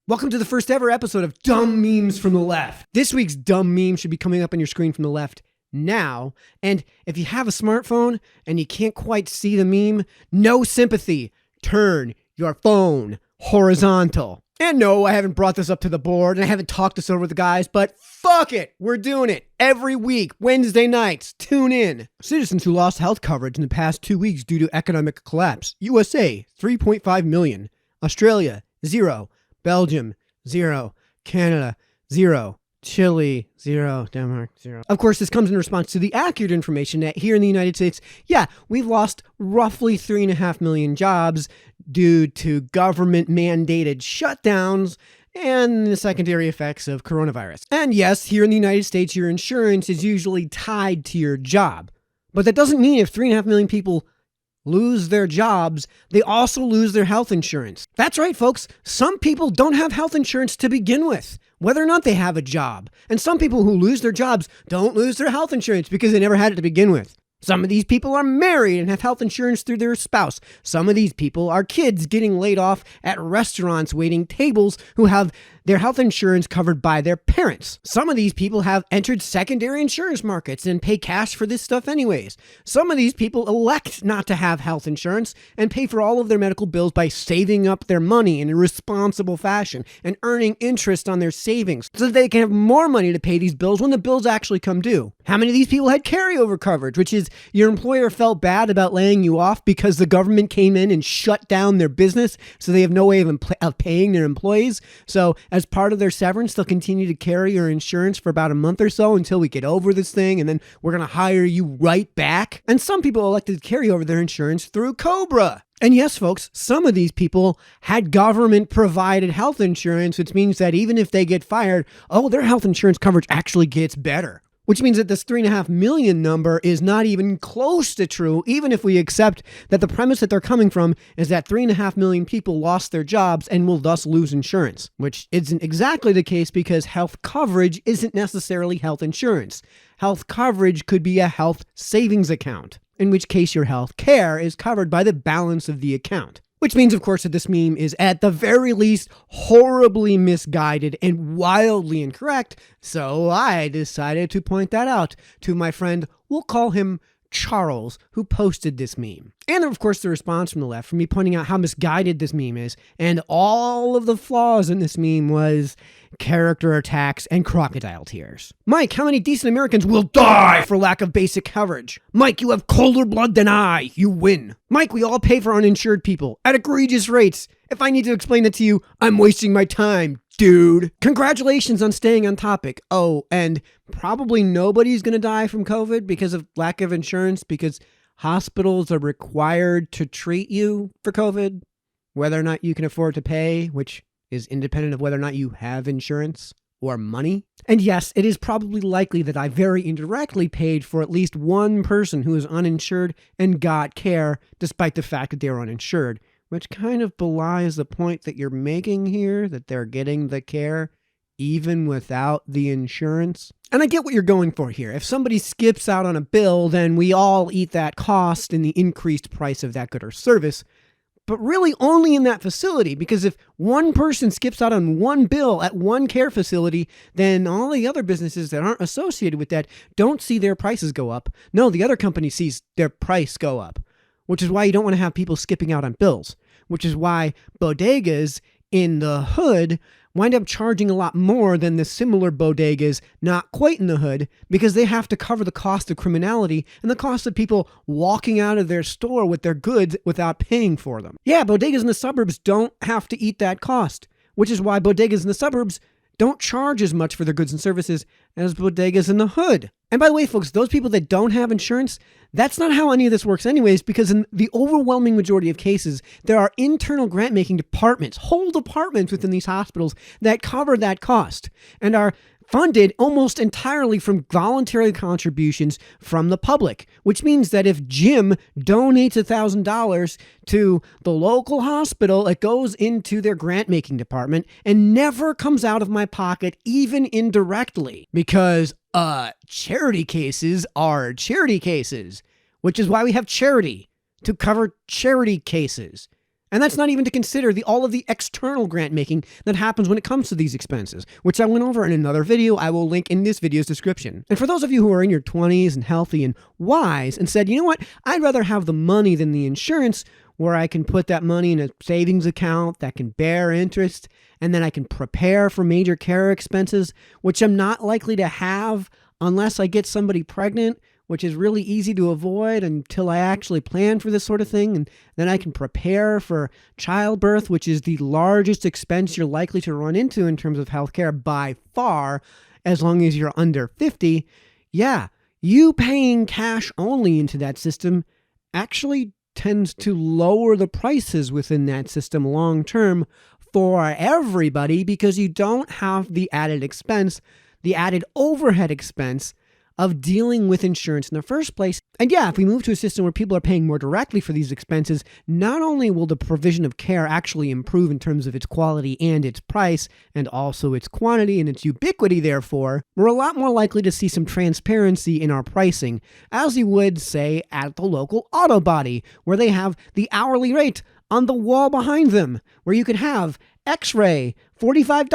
Welcome to the first ever episode of Dumb Memes from the Left. This week's dumb meme should be coming up on your screen from the left now. And if you have a smartphone and you can't quite see the meme, no sympathy. Turn your phone horizontal. And no, I haven't brought this up to the board and I haven't talked this over with the guys, but fuck it. We're doing it every week, Wednesday nights. Tune in. Citizens who lost health coverage in the past 2 weeks due to economic collapse. USA, 3.5 million. Australia, 0. Belgium, 0. Canada, 0. Chile, 0. Denmark, 0. Of course, this comes in response to the accurate information that here in the United States, we've lost roughly 3.5 million jobs due to government-mandated shutdowns and the secondary effects of coronavirus. And yes, here in the United States, your insurance is usually tied to your job. But that doesn't mean if 3.5 million people lose their jobs, they also lose their health insurance. That's right, folks. Some people don't have health insurance to begin with, whether or not they have a job. And some people who lose their jobs don't lose their health insurance because they never had it to begin with. Some of these people are married and have health insurance through their spouse. Some of these people are kids getting laid off at restaurants waiting tables who have their health insurance covered by their parents. Some of these people have entered secondary insurance markets and pay cash for this stuff anyways. Some of these people elect not to have health insurance and pay for all of their medical bills by saving up their money in a responsible fashion and earning interest on their savings so that they can have more money to pay these bills when the bills actually come due. How many of these people had carryover coverage, which is your employer felt bad about laying you off because the government came in and shut down their business so they have no way of paying their employees? So as part of their severance, they'll continue to carry your insurance for about a month or so until we get over this thing, and then we're going to hire you right back. And some people elected to carry over their insurance through COBRA. And yes, folks, some of these people had government-provided health insurance, which means that even if they get fired, their health insurance coverage actually gets better. Which means that this 3.5 million number is not even close to true, even if we accept that the premise that they're coming from is that 3.5 million people lost their jobs and will thus lose insurance, which isn't exactly the case because health coverage isn't necessarily health insurance. Health coverage could be a health savings account, in which case your health care is covered by the balance of the account. Which means, of course, that this meme is at the very least horribly misguided and wildly incorrect, so I decided to point that out to my friend, we'll call him Charles, who posted this meme. And of course, the response from the left from me pointing out how misguided this meme is, and all of the flaws in this meme was character attacks and crocodile tears. Mike, how many decent Americans will die for lack of basic coverage? Mike, you have colder blood than I. You win. Mike, we all pay for uninsured people at egregious rates. If I need to explain that to you, I'm wasting my time, dude. Congratulations on staying on topic. Oh, and probably nobody's going to die from COVID because of lack of insurance because hospitals are required to treat you for COVID, whether or not you can afford to pay, which is independent of whether or not you have insurance or money. And yes, it is probably likely that I very indirectly paid for at least one person who is uninsured and got care, despite the fact that they are uninsured, which kind of belies the point that you're making here, that they're getting the care even without the insurance. And I get what you're going for here. If somebody skips out on a bill, then we all eat that cost in the increased price of that good or service. But really only in that facility, because if one person skips out on one bill at one care facility, then all the other businesses that aren't associated with that don't see their prices go up. No, the other company sees their price go up, which is why you don't want to have people skipping out on bills, which is why bodegas in the hood wind up charging a lot more than the similar bodegas not quite in the hood because they have to cover the cost of criminality and the cost of people walking out of their store with their goods without paying for them. Yeah, bodegas in the suburbs don't have to eat that cost, which is why bodegas in the suburbs don't charge as much for their goods and services as bodegas in the hood. And by the way, folks, those people that don't have insurance, that's not how any of this works anyways, because in the overwhelming majority of cases, there are internal grant-making departments, whole departments within these hospitals that cover that cost and are funded almost entirely from voluntary contributions from the public, which means that if Jim donates $1,000 to the local hospital, it goes into their grant-making department and never comes out of my pocket, even indirectly, because charity cases are charity cases, which is why we have charity, to cover charity cases. And that's not even to consider all of the external grant making that happens when it comes to these expenses, which I went over in another video I will link in this video's description. And for those of you who are in your 20s and healthy and wise and said, you know what, I'd rather have the money than the insurance, where I can put that money in a savings account that can bear interest, and then I can prepare for major care expenses, which I'm not likely to have unless I get somebody pregnant, which is really easy to avoid until I actually plan for this sort of thing. And then I can prepare for childbirth, which is the largest expense you're likely to run into in terms of healthcare by far, as long as you're under 50. Yeah, you paying cash only into that system actually tends to lower the prices within that system long term for everybody, because you don't have the added expense, the added overhead expense of dealing with insurance in the first place. And yeah, if we move to a system where people are paying more directly for these expenses, not only will the provision of care actually improve in terms of its quality and its price, and also its quantity and its ubiquity, therefore, we're a lot more likely to see some transparency in our pricing, as you would, say, at the local auto body, where they have the hourly rate on the wall behind them, where you could have X-ray, $45,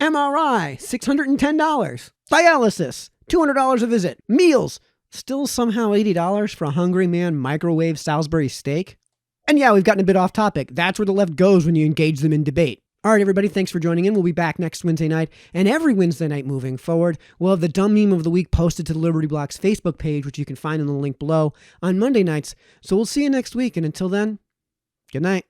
MRI, $610, dialysis, $200 a visit. Meals, still somehow $80 for a hungry man microwave Salisbury steak. And yeah, we've gotten a bit off topic. That's where the left goes when you engage them in debate. All right, everybody, thanks for joining in. We'll be back next Wednesday night, and every Wednesday night moving forward. We'll have the dumb meme of the week posted to the Liberty Block's Facebook page, which you can find in the link below, on Monday nights. So we'll see you next week, and until then, good night.